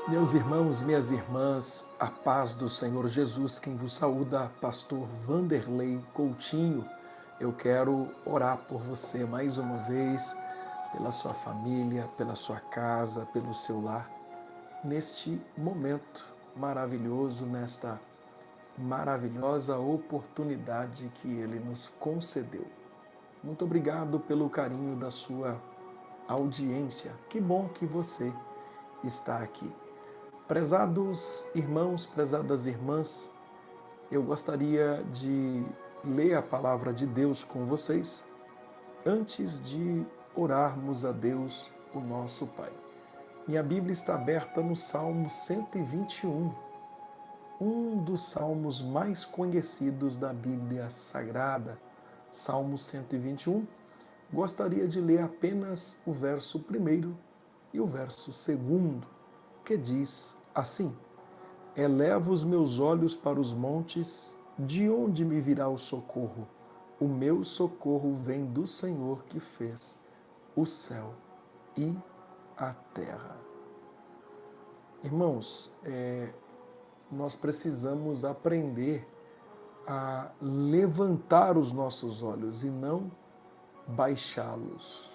Meus irmãos, minhas irmãs, a paz do Senhor Jesus, quem vos saúda, pastor Vanderlei Coutinho. Eu quero orar por você mais uma vez, pela sua família, pela sua casa, pelo seu lar, neste momento maravilhoso, nesta maravilhosa oportunidade que Ele nos concedeu. Muito obrigado pelo carinho da sua audiência. Que bom que você está aqui. Prezados irmãos, prezadas irmãs, eu gostaria de ler a palavra de Deus com vocês antes de orarmos a Deus, o nosso Pai. Minha Bíblia está aberta no Salmo 121, um dos salmos mais conhecidos da Bíblia Sagrada. Salmo 121. Gostaria de ler apenas o verso 1º e o verso 2º, que diz assim: Eleva os meus olhos para os montes, de onde me virá o socorro? O meu socorro vem do Senhor que fez o céu e a terra. Irmãos, nós precisamos aprender a levantar os nossos olhos e não baixá-los.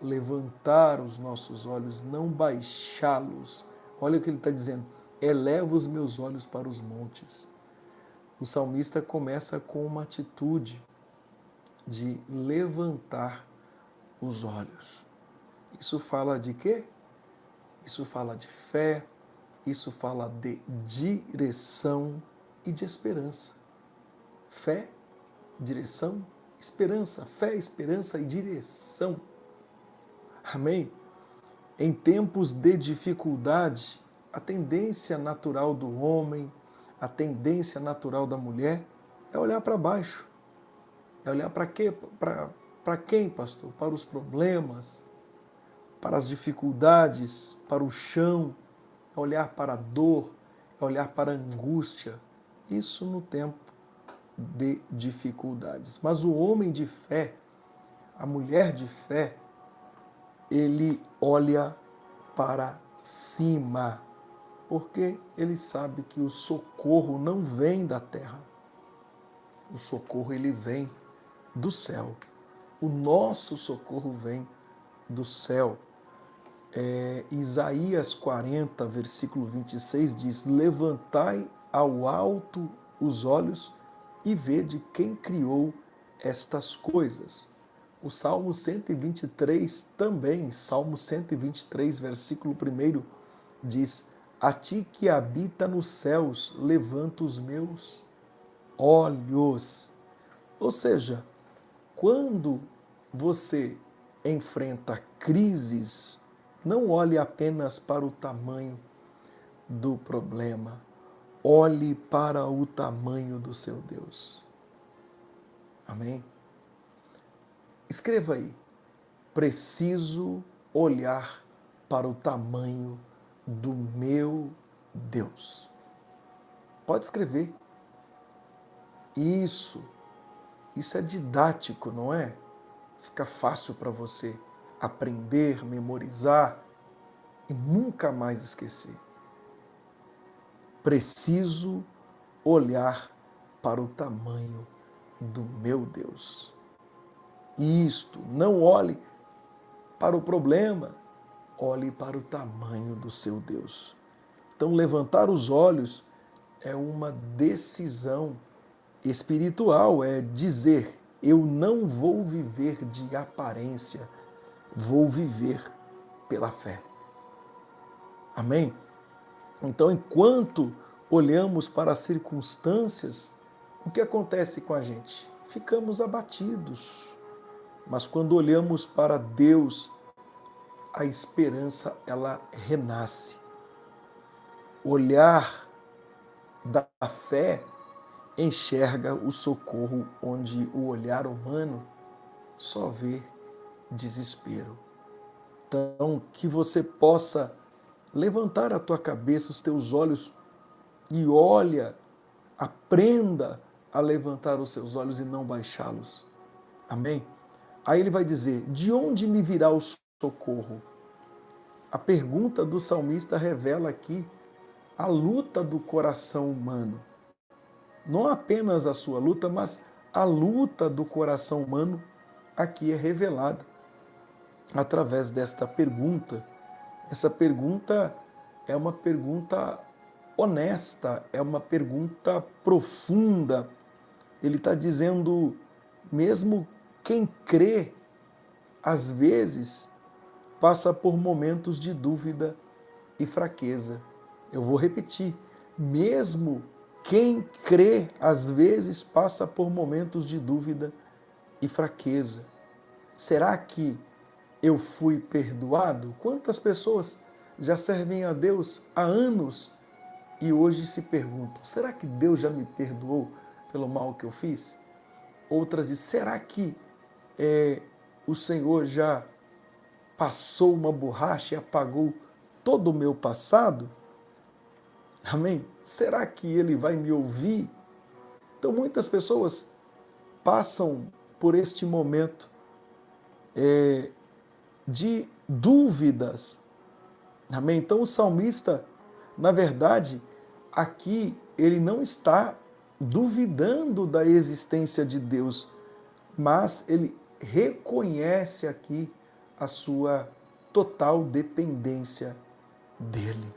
Levantar os nossos olhos, não baixá-los. Olha o que ele está dizendo: eleva os meus olhos para os montes. O salmista começa com uma atitude de levantar os olhos. Isso fala de quê? Isso fala de fé, isso fala de direção e de esperança. Fé, direção, esperança. Fé, esperança e direção. Amém? Em tempos de dificuldade, a tendência natural do homem, a tendência natural da mulher é olhar para baixo. É olhar para quê? Para quem, pastor? Para os problemas, para as dificuldades, para o chão, é olhar para a dor, é olhar para a angústia. Isso no tempo de dificuldades. Mas o homem de fé, a mulher de fé, ele olha para cima, porque ele sabe que o socorro não vem da terra. O socorro ele vem do céu. O nosso socorro vem do céu. Isaías 40, versículo 26 diz: Levantai ao alto os olhos e vede quem criou estas coisas. O Salmo 123 também, Salmo 123, versículo 1, diz: A ti que habita nos céus, levanta os meus olhos. Ou seja, quando você enfrenta crises, não olhe apenas para o tamanho do problema, olhe para o tamanho do seu Deus. Amém? Escreva aí: preciso olhar para o tamanho do meu Deus. Pode escrever. Isso é didático, não é? Fica fácil para você aprender, memorizar e nunca mais esquecer. Preciso olhar para o tamanho do meu Deus. Isto, não olhe para o problema, olhe para o tamanho do seu Deus. Então, levantar os olhos é uma decisão espiritual, é dizer: eu não vou viver de aparência, vou viver pela fé. Amém? Então, enquanto olhamos para as circunstâncias, o que acontece com a gente? Ficamos abatidos. Mas quando olhamos para Deus, a esperança ela renasce. Olhar da fé enxerga o socorro onde o olhar humano só vê desespero. Então, que você possa levantar a tua cabeça, os teus olhos e aprenda a levantar os seus olhos e não baixá-los. Amém? Aí ele vai dizer: de onde me virá o socorro? A pergunta do salmista revela aqui a luta do coração humano. Não apenas a sua luta, mas a luta do coração humano aqui é revelada através desta pergunta. Essa pergunta é uma pergunta honesta, é uma pergunta profunda. Ele está dizendo, mesmo quem crê, às vezes, passa por momentos de dúvida e fraqueza. Eu vou repetir, mesmo quem crê, às vezes, passa por momentos de dúvida e fraqueza. Será que eu fui perdoado? Quantas pessoas já servem a Deus há anos e hoje se perguntam, será que Deus já me perdoou pelo mal que eu fiz? Outras dizem, será que o Senhor já passou uma borracha e apagou todo o meu passado? Amém? Será que Ele vai me ouvir? Então muitas pessoas passam por este momento de dúvidas. Amém? Então o salmista, na verdade, aqui ele não está duvidando da existência de Deus, mas ele reconhece aqui a sua total dependência dele.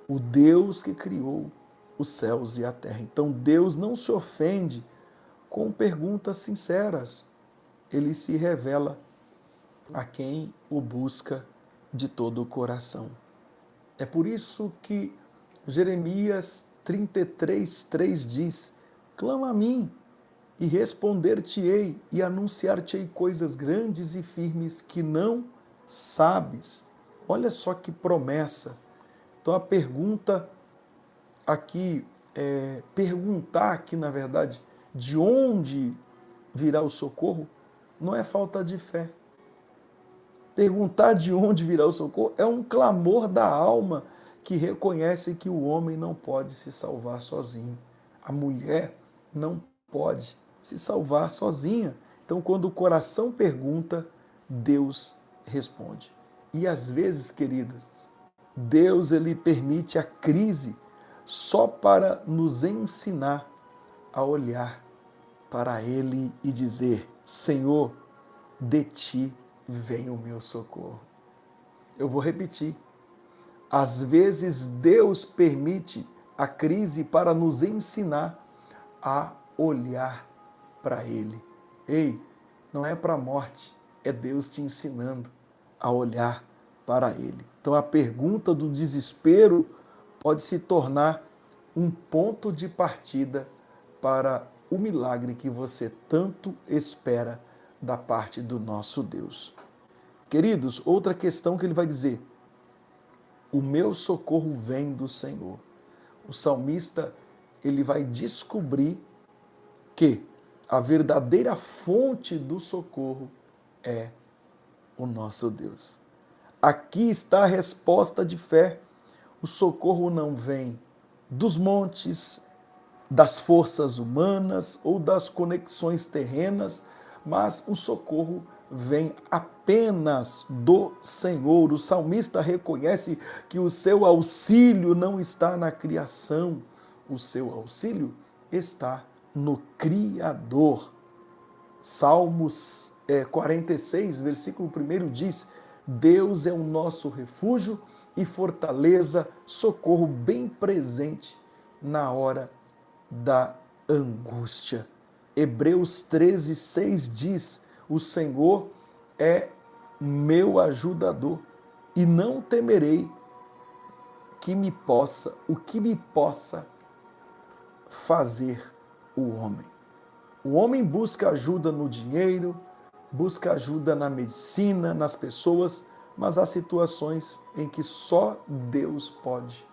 O Deus que criou os céus e a terra. Então Deus não se ofende com perguntas sinceras. Ele se revela a quem o busca de todo o coração. É por isso que Jeremias 33:3 diz, clama a mim e responder-te-ei e anunciar-te-ei coisas grandes e firmes que não sabes. Olha só que promessa. Então a pergunta aqui, perguntar aqui na verdade, de onde virá o socorro, não é falta de fé. Perguntar de onde virá o socorro é um clamor da alma que reconhece que o homem não pode se salvar sozinho. A mulher não pode se salvar sozinha. Então, quando o coração pergunta, Deus responde. E às vezes, queridos, Deus ele permite a crise só para nos ensinar a olhar para Ele e dizer, Senhor, de Ti vem o meu socorro. Eu vou repetir. Às vezes Deus permite a crise para nos ensinar a olhar para Ele. Ei, não é para a morte, é Deus te ensinando a olhar para Ele. Então a pergunta do desespero pode se tornar um ponto de partida para o milagre que você tanto espera da parte do nosso Deus. Queridos, outra questão que ele vai dizer, o meu socorro vem do Senhor. O salmista, ele vai descobrir que a verdadeira fonte do socorro é o nosso Deus. Aqui está a resposta de fé. O socorro não vem dos montes, das forças humanas ou das conexões terrenas, mas o socorro vem apenas do Senhor. O salmista reconhece que o seu auxílio não está na criação, o seu auxílio está no Criador. Salmos 46, versículo 1 diz, Deus é o nosso refúgio e fortaleza, socorro bem presente na hora da angústia. Hebreus 13:6 diz, o Senhor é meu ajudador e não temerei o que me possa fazer o homem. O homem busca ajuda no dinheiro, busca ajuda na medicina, nas pessoas, mas há situações em que só Deus pode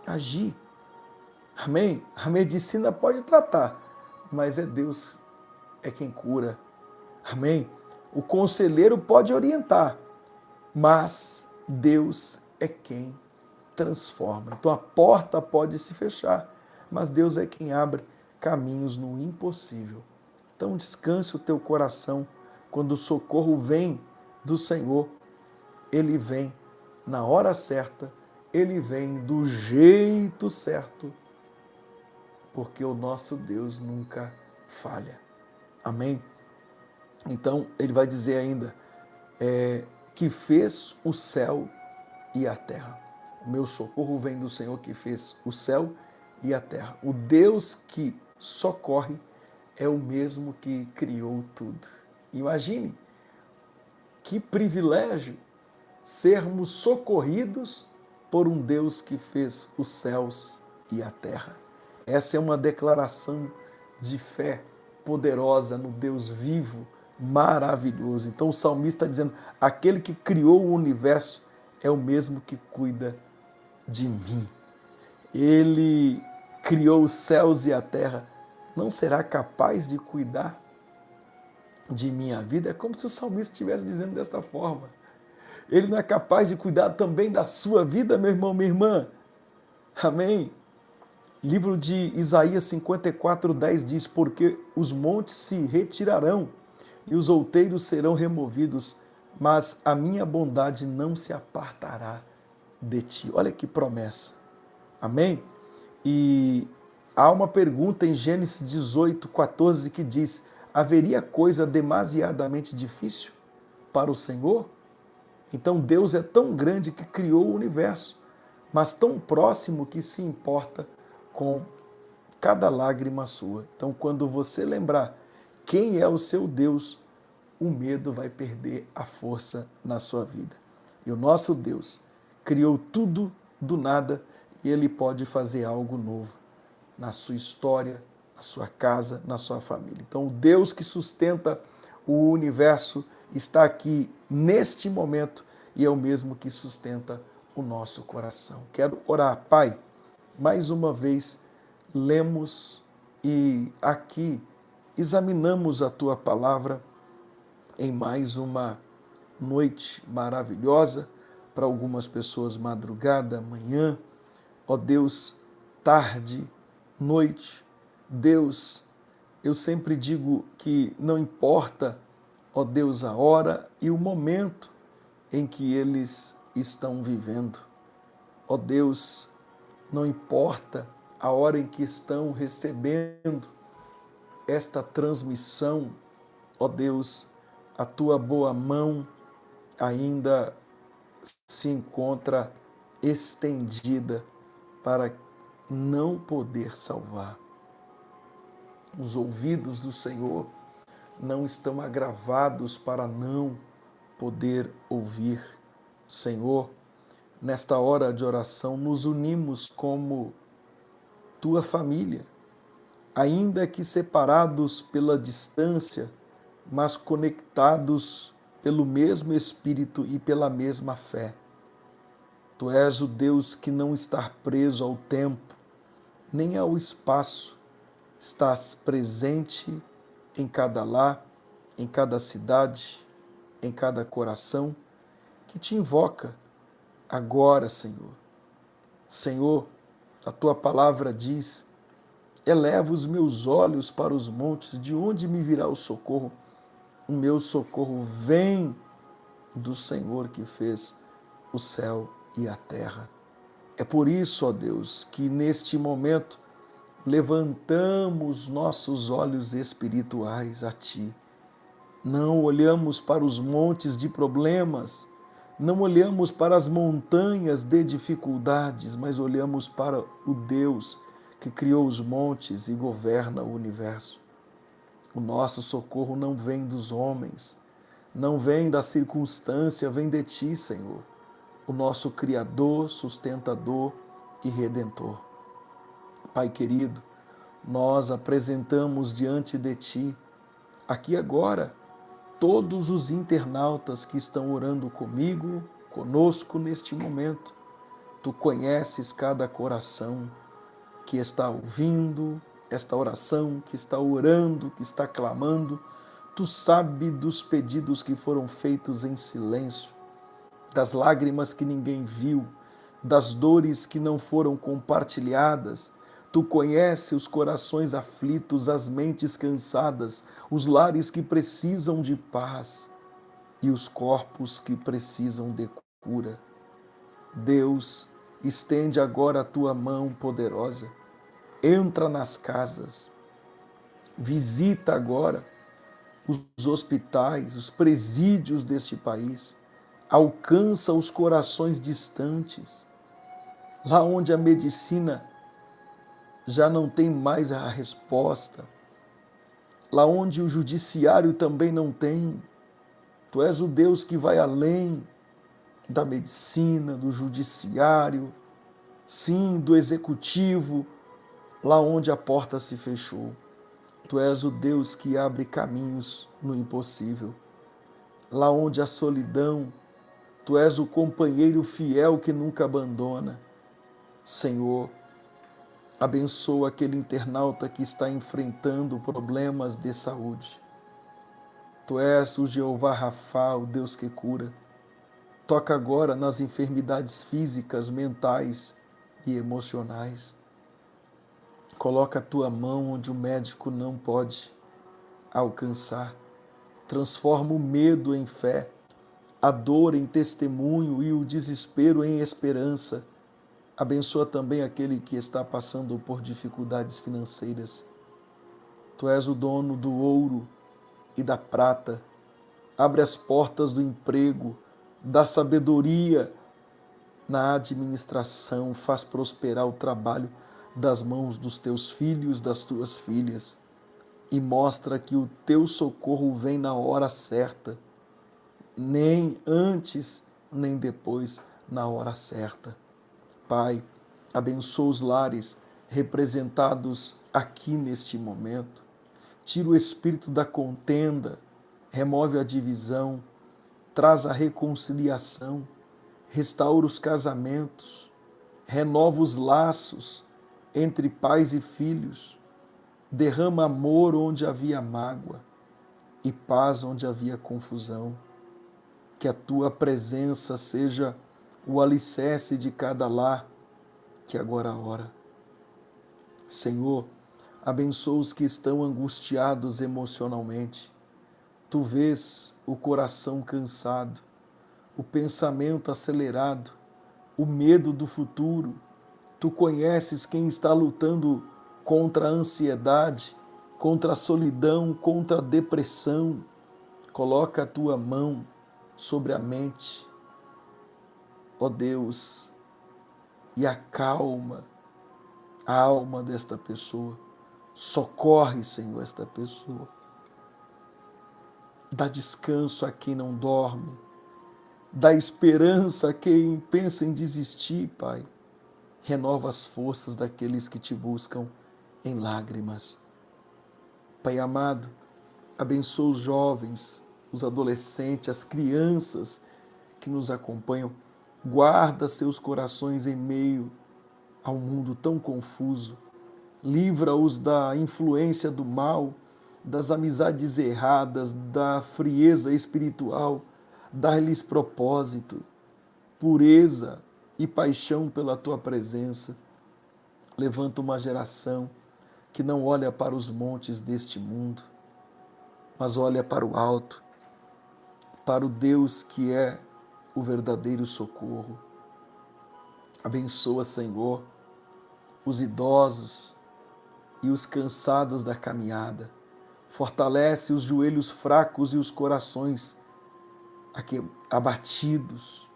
agir. Amém? A medicina pode tratar, mas é Deus é quem cura. Amém? O conselheiro pode orientar, mas Deus é quem transforma. Então a porta pode se fechar, mas Deus é quem abre caminhos no impossível. Então descanse o teu coração. Quando o socorro vem do Senhor, ele vem na hora certa ele vem do jeito certo, porque o nosso Deus nunca falha. Amém? Então, ele vai dizer ainda, que fez o céu e a terra. O meu socorro vem do Senhor que fez o céu e a terra. O Deus que socorre é o mesmo que criou tudo. Imagine que privilégio sermos socorridos por um Deus que fez os céus e a terra. Essa é uma declaração de fé poderosa no Deus vivo, maravilhoso. Então o salmista está dizendo, aquele que criou o universo é o mesmo que cuida de mim. Ele criou os céus e a terra, não será capaz de cuidar de minha vida? É como se o salmista estivesse dizendo desta forma. Ele não é capaz de cuidar também da sua vida, meu irmão, minha irmã? Amém? Livro de Isaías 54:10 diz, porque os montes se retirarão e os outeiros serão removidos, mas a minha bondade não se apartará de ti. Olha que promessa. Amém? E há uma pergunta em Gênesis 18:14 que diz, haveria coisa demasiadamente difícil para o Senhor? Então Deus é tão grande que criou o universo, mas tão próximo que se importa com cada lágrima sua. Então, quando você lembrar quem é o seu Deus, o medo vai perder a força na sua vida. E o nosso Deus criou tudo do nada e Ele pode fazer algo novo na sua história, na sua casa, na sua família. Então, o Deus que sustenta o universo está aqui neste momento e é o mesmo que sustenta o nosso coração. Quero orar, Pai, mais uma vez lemos e aqui examinamos a Tua palavra em mais uma noite maravilhosa, para algumas pessoas madrugada, manhã, ó Deus, tarde, noite. Deus, eu sempre digo que não importa, ó Deus, a hora e o momento em que eles estão vivendo. Ó Deus, não importa a hora em que estão recebendo esta transmissão, ó Deus, a Tua boa mão ainda se encontra estendida para não poder salvar. Os ouvidos do Senhor não estão agravados para não poder ouvir. Senhor, nesta hora de oração, nos unimos como Tua família, ainda que separados pela distância, mas conectados pelo mesmo Espírito e pela mesma fé. Tu és o Deus que não está preso ao tempo, nem ao espaço. Estás presente em cada lar, em cada cidade, em cada coração que te invoca agora, Senhor. Senhor, a Tua palavra diz, eleva os meus olhos para os montes, de onde me virá o socorro? O meu socorro vem do Senhor que fez o céu e a terra. É por isso, ó Deus, que neste momento levantamos nossos olhos espirituais a Ti. Não olhamos para os montes de problemas, não olhamos para as montanhas de dificuldades, mas olhamos para o Deus que criou os montes e governa o universo. O nosso socorro não vem dos homens, não vem da circunstância, vem de Ti, Senhor, o nosso Criador, sustentador e Redentor. Pai querido, nós apresentamos diante de Ti, aqui agora, todos os internautas que estão orando comigo, conosco neste momento. Tu conheces cada coração que está ouvindo esta oração, que está orando, que está clamando. Tu sabes dos pedidos que foram feitos em silêncio, das lágrimas que ninguém viu, das dores que não foram compartilhadas. Tu conheces os corações aflitos, as mentes cansadas, os lares que precisam de paz e os corpos que precisam de cura. Deus, Estende agora a tua mão poderosa. Entra nas casas. Visita agora os hospitais, os presídios deste país. Alcança os corações distantes. Lá onde a medicina já não tem mais a resposta. Lá onde o judiciário também não tem. Tu és o Deus que vai além da medicina, do judiciário, sim, do executivo, lá onde a porta se fechou. Tu és o Deus que abre caminhos no impossível. Lá onde a solidão, tu és o companheiro fiel que nunca abandona. Senhor, abençoa aquele internauta que está enfrentando problemas de saúde. Tu és o Jeová Rafá, o Deus que cura. Toca agora nas enfermidades físicas, mentais e emocionais. Coloca a tua mão onde o médico não pode alcançar. Transforma o medo em fé, a dor em testemunho e o desespero em esperança. Abençoa também aquele que está passando por dificuldades financeiras. Tu és o dono do ouro e da prata. Abre as portas do emprego, da sabedoria na administração, faz prosperar o trabalho das mãos dos teus filhos, das tuas filhas, e mostra que o teu socorro vem na hora certa, nem antes, nem depois, na hora certa. Pai, abençoa os lares representados aqui neste momento. Tira o espírito da contenda, remove a divisão, traz a reconciliação, restaura os casamentos, renova os laços entre pais e filhos, derrama amor onde havia mágoa e paz onde havia confusão. Que a tua presença seja o alicerce de cada lar que agora ora. Senhor, abençoa os que estão angustiados emocionalmente. Tu vês o coração cansado, o pensamento acelerado, o medo do futuro. Tu conheces quem está lutando contra a ansiedade, contra a solidão, contra a depressão. Coloca a tua mão sobre a mente, ó Deus, e acalma a alma desta pessoa. Socorre, Senhor, esta pessoa. Dá descanso a quem não dorme. Dá esperança a quem pensa em desistir, Pai. Renova as forças daqueles que te buscam em lágrimas. Pai amado, abençoa os jovens, os adolescentes, as crianças que nos acompanham. Guarda seus corações em meio a um mundo tão confuso. Livra-os da influência do mal, das amizades erradas, da frieza espiritual. Dá-lhes propósito, pureza e paixão pela tua presença. Levanta uma geração que não olha para os montes deste mundo, mas olha para o alto, para o Deus que é o verdadeiro socorro. Abençoa, Senhor, os idosos e os cansados da caminhada. Fortalece os joelhos fracos e os corações abatidos.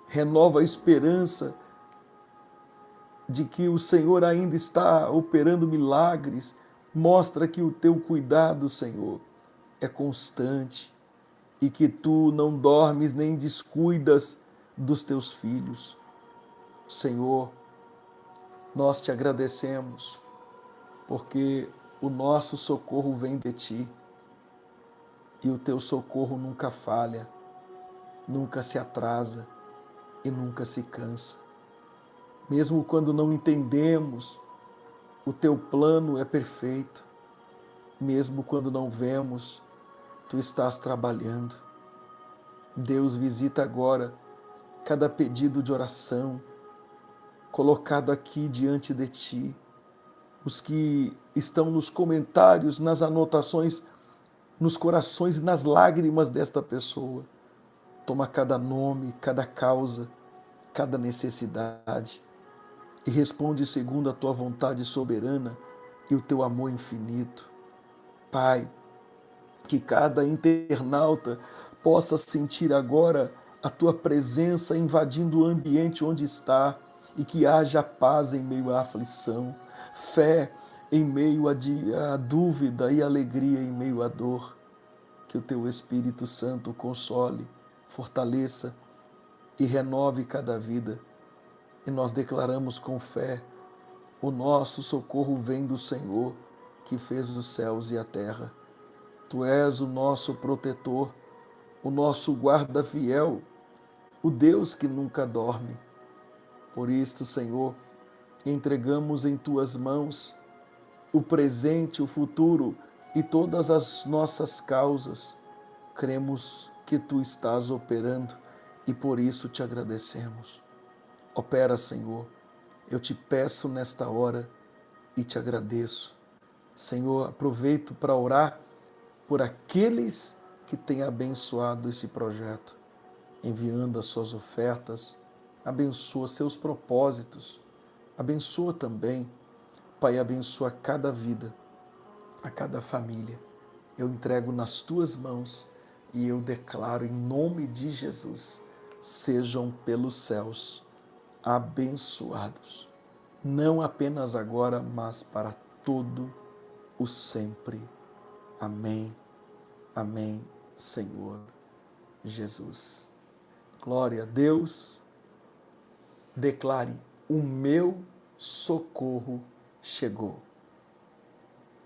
Renova a esperança de que o Senhor ainda está operando milagres. Mostra que o teu cuidado, Senhor, é constante e que tu não dormes nem descuidas dos teus filhos. Senhor, nós te agradecemos porque o nosso socorro vem de ti e o teu socorro nunca falha, nunca se atrasa e nunca se cansa. Mesmo quando não entendemos, o teu plano é perfeito. Mesmo quando não vemos, tu estás trabalhando. Deus, visita agora cada pedido de oração colocado aqui diante de ti. Os que estão nos comentários, nas anotações, nos corações e nas lágrimas desta pessoa. Toma cada nome, cada causa, cada necessidade. e responde segundo a tua vontade soberana e o teu amor infinito. Pai, que cada internauta possa sentir agora a tua presença invadindo o ambiente onde está e que haja paz em meio à aflição, fé em meio à dúvida e alegria em meio à dor. Que o teu Espírito Santo console, fortaleça e renove cada vida. E nós declaramos com fé: o nosso socorro vem do Senhor, que fez os céus e a terra. Tu és o nosso protetor, o nosso guarda fiel, o Deus que nunca dorme. Por isto, Senhor, entregamos em tuas mãos o presente, o futuro e todas as nossas causas. Cremos que tu estás operando e por isso te agradecemos. Opera, Senhor. Eu te peço nesta hora e te agradeço. Senhor, aproveito para orar por aqueles que têm abençoado esse projeto, enviando as suas ofertas, abençoa seus propósitos, abençoa também, Pai, abençoa cada vida, a cada família. Eu entrego nas tuas mãos e eu declaro em nome de Jesus, sejam pelos céus abençoados, não apenas agora, mas para todo o sempre. Amém, amém, Senhor Jesus. Glória a Deus. Declare: o meu socorro chegou.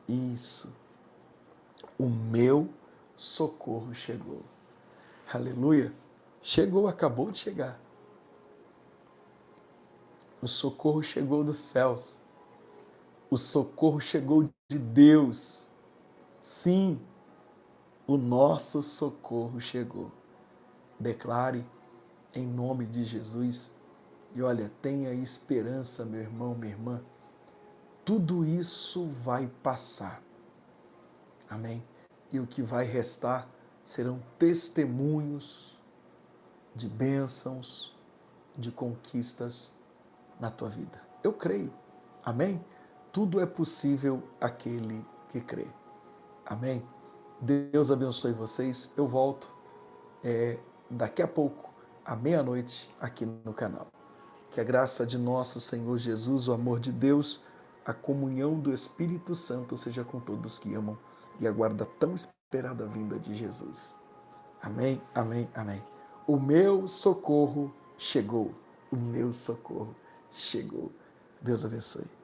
Isso, o meu socorro chegou. Aleluia. Chegou, acabou de chegar. O socorro chegou dos céus. O socorro chegou de Deus. Sim, o nosso socorro chegou. Declare em nome de Jesus. E olha, tenha esperança, meu irmão, minha irmã. Tudo isso vai passar. Amém? E o que vai restar serão testemunhos de bênçãos, de conquistas na tua vida. Eu creio. Amém? Tudo é possível àquele que crê. Amém? Deus abençoe vocês. Eu volto daqui a pouco, à meia-noite, aqui no canal. Que a graça de nosso Senhor Jesus, o amor de Deus, a comunhão do Espírito Santo seja com todos que amam e aguardam a tão esperada vinda de Jesus. Amém, amém, amém. O meu socorro chegou. O meu socorro chegou. Deus abençoe.